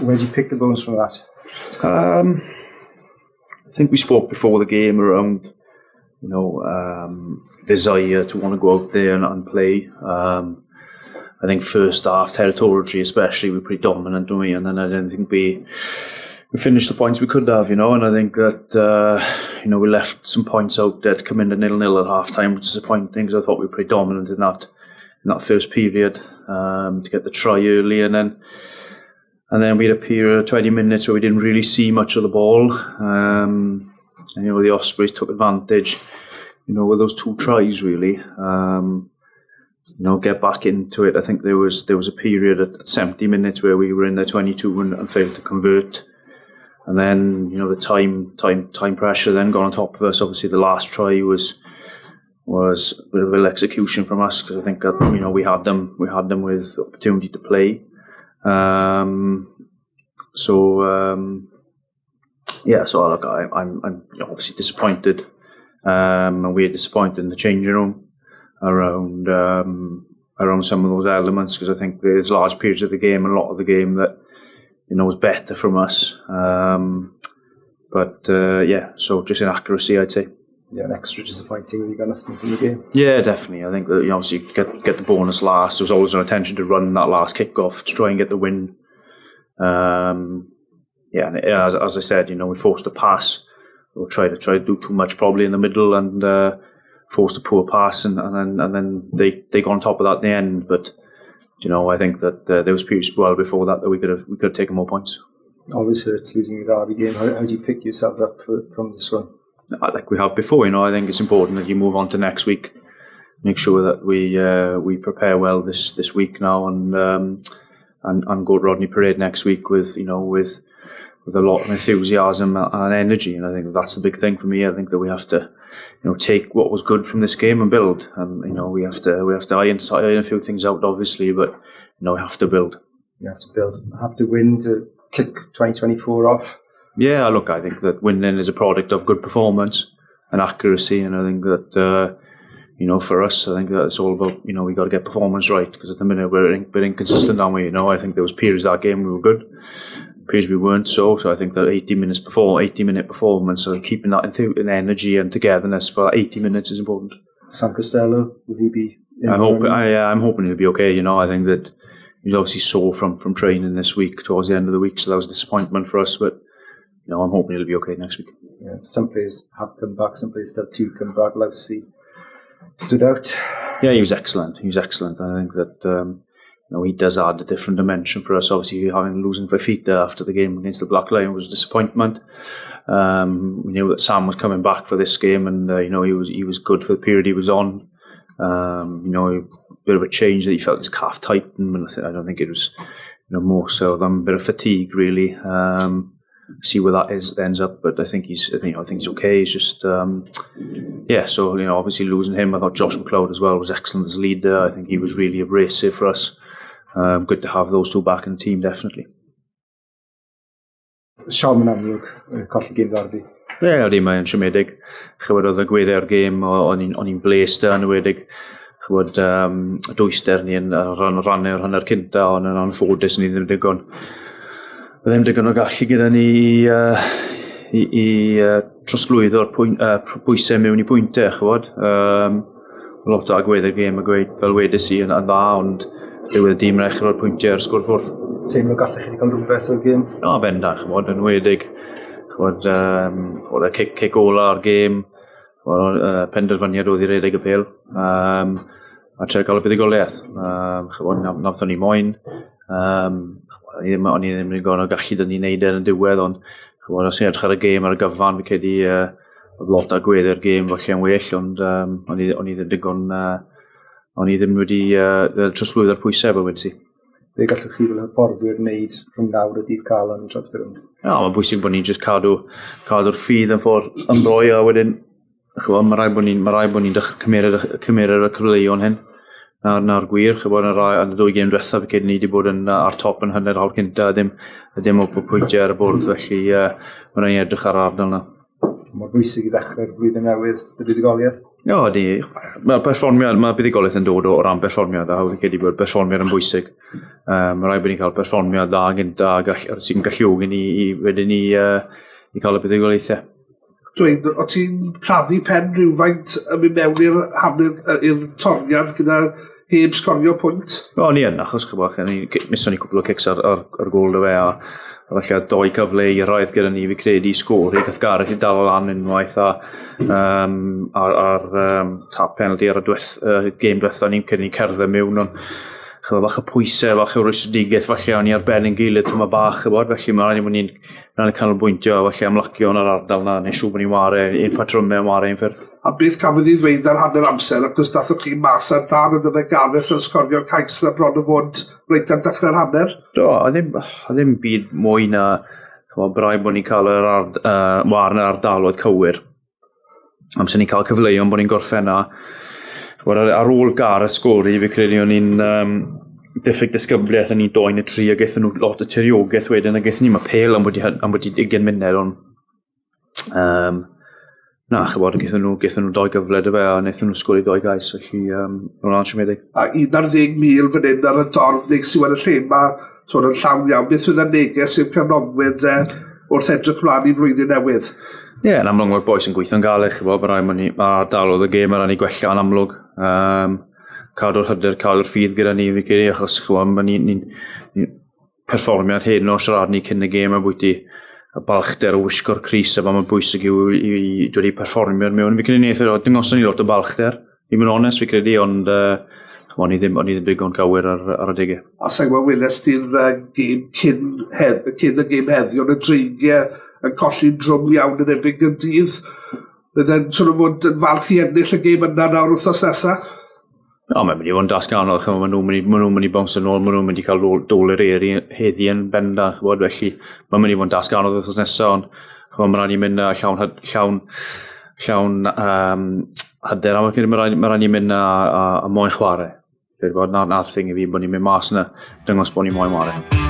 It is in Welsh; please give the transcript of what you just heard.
Where did you pick the bones from that? I think we spoke before the game around, desire to want to go out there and play. I think first half, territory especially, we were pretty dominant, didn't we? And then I didn't think we finished the points we could have, and I think that, we left some points out there to come in to 0-0 at half-time, which is disappointing because I thought we were pretty dominant in that first period to get the try early, and then we had a period of 20 minutes where we didn't really see much of the ball. And, the Ospreys took advantage, with those 2 tries really. Get back into it. I think there was a period at 70 minutes where we were in their 22 and failed to convert. And then, the time pressure then got on top of us. Obviously the last try was a bit of ill execution from us because I think that, we had them with opportunity to play. So look, I'm obviously disappointed, and we're disappointed in the changing room around some of those elements because I think there's large periods of the game, and a lot of the game that was better from us. So just inaccuracy, I'd say. Yeah, extra disappointing when you got nothing from the game. Yeah, definitely. I think that obviously you get the bonus last. There was always an intention to run that last kick-off to try and get the win. And as I said, we forced a pass. We'll try to do too much probably in the middle and forced a poor pass, and then they got on top of that in the end. But I think that there was periods well before that we could have taken more points. Always hurts losing the derby game. How do you pick yourselves up from this one? Like we have before, I think it's important that you move on to next week. Make sure that we prepare well this week now, and go to Rodney Parade next week with a lot of enthusiasm and energy. And I think that's the big thing for me. I think that we have to take what was good from this game and build. And we have to iron a few things out, obviously, but we have to build. You have to build. Have to win to kick 2024 off. Yeah, look, I think that winning is a product of good performance and accuracy, and I think that for us, I think that it's all about we got to get performance right, because at the minute we're a bit inconsistent, aren't we? I think there was periods of that game we were good, periods we weren't. So I think that 80-minute performance, so keeping that in energy and togetherness for 80 minutes is important. Sam Costello, will he be? I'm hoping he'll be okay. I think that you obviously saw from training this week towards the end of the week, so that was a disappointment for us, but. I'm hoping he'll be okay next week. Yeah, some players have come back, some players still have 2 come back. Lousy stood out. Yeah, he was excellent. I think that he does add a different dimension for us. Obviously, losing Fafita after the game against the Black Lion was a disappointment. We knew that Sam was coming back for this game, and he was good for the period he was on. A bit of a change that he felt his calf tightened, and I don't think it was more so than a bit of fatigue really. See where that ends up, but I think he's okay. He's just obviously losing him. I thought Josh McLeod as well was excellent as leader. I think he was really abrasive for us. Good to have those 2 back in the team, definitely. Siarad yn amlwg, colli gêm derby. Ie, oedd mae'n siomedig. Chywod oedd y gweddiau'r gêm, o'n i'n blest yn ywedig. Chywod, dwyster ni yn rannu'r hanner cynta, ond yn anffodus ni ddim digon. Ddim digon o gallu gyda ni i trosglwyddo'r pwysau mewn i pwyntau, chywod. Lot o agweddau'r gêm a gweud fel wedys i yn dda, ond dyw y dîm rech o'r pwyntiau ar sgwrfwrdd. Teimlo gallech chi wedi cael rhywbeth o'r gêm? Bendant, chywod, yn wedig. Chywod, oedd y cic ola ar gêm, penderfyniad oedd i redeg y pêl. A trio cael y buddigoliaeth. Chywod, nathon ni moyn. O'n i ddim yn gwneud gallu dyn ni'n neud yn diwedd, ond os ni'n edrych ar y gêm ar y gyfan, fe cedi oedd lot o gweddi'r gêm falle yn well, ond o'n i ddim digon, o'n i ddim wedi trosglwyddo'r pwysau fel wedi si. Be gallwch chi fel hyfforddwyr wneud rhwng nawr y dydd cael yn trafod rhwng? Mae'n bwysig bod ni'n just cadw'r ffydd yn ffordd yn roi, a wedyn mae rai bod ni'n cymeryd y cyfleoedd hyn. Na'r gwir, chybod, yn y 2 gêm diwethaf, fe cyd ni wedi bod ar top yn hynny'r awr cynta, ddim o pwyntiau ar y bwrdd, felly mae'n rhaid edrych ar ardal yna. Mae'n bwysig i ddechrau'r blwyddyn newydd, y buddugoliaeth. O, di. Mae perfformiad, mae buddugoliaeth yn dod o ran perfformiad, a hawdd i cedi bod perfformiad yn bwysig. Mae rhaid bod ni'n cael perfformiad dda gynta, sy'n galluog i wedyn ni cael y buddugoliaethau. Dwayne, o ti'n crafu pen rhywfaint yn mynd mewn i'r toriad gyda heb sgorio pwynt? O, ni yn, achos chybach, misson ni cwbl o cics ar gôl dy fe, a falle doi cyfle i rhaid gyda ni fi credu sgôr i gath Gareth i dal lan unwaith ar tap penalty ar y game diwetha ni'n cynnig cerdded mewn ond bach y pwysau, bach yw'r ysdigaeth falle o'n i ar ben yn gilydd tyma bach felly mae'n rhaid i ni'n canolbwyntio falle amlacio yn yr ardal na neu siw bod ni'n ware un patrwmau yn ware un ffyrdd. A beth cafodd i ddweud ar hanner amser ac os dathwch chi mas ar dan yn y Gareth yn sgorio cais na bron o fod reit ar dechrau'r hanner? Do, a ddim byd mwy na braidd bod ni'n cael yr war yn yr ardaloedd cywir. Amser ni'n cael cyfleuon bod ni'n gorffen ar ôl gar y sgori, fi credu o'n ni'n diffyg disgybliaeth yn ni'n 2 neu 3 a gaethon nhw lot o tiriogaeth wedyn a gaethon ni mae Peel am bod i 20 munud ond gaethon nhw 2 gyfle dy fe a wnaethon nhw sgori 2 gais felly mae'n siomedig. A 11,000 fan hyn ar y dorf neu sy'n yn y lle mae sôn yn llawn iawn. Beth fydd y neges i'r cefnogwyr wrth edrych mlaen i flwyddyn newydd? Ie, yn amlwg mae'r boes yn gweithio'n galech, mae dalodd y gêm ar ran i gwella yn amlwg. Cadw'r hyder, cadw'r ffydd gyda ni fi gyrru, achos ni'n perfformiad hyn o siarad ni cyn y gêm a bwyty y balchder o wisgo'r Cris a mae'n bwysig i dod i perfformio'r mewn. Fi credu ni dyngoson ni lot o balchder, i mynd onest fi credu, ond ni ddim digon gywir ar y digau. A sa'n gwybod weles ti'r gêm cyn y gêm heddiw, ond y dreigiau yn colli'n drwm iawn yn erbyn Gaerdydd. Bydde'n sôn o fod yn falch i ennill y gêm yna nawr wrthos nesaf? Mae'n mynd i fod yn dasganol, maen nhw'n mynd i bons yn ôl, maen nhw'n mynd i cael dôl yr eri heddi yn benda, felly mae'n mynd i fod yn dasganol wrthos nesaf, ond mae'n rhaid i mynd llawn hyder, a mae'n rhaid i mynd a moyn chwarae. Na'r thing i fi bod ni'n mynd mas yna, dyngos bod ni'n moyn chwarae.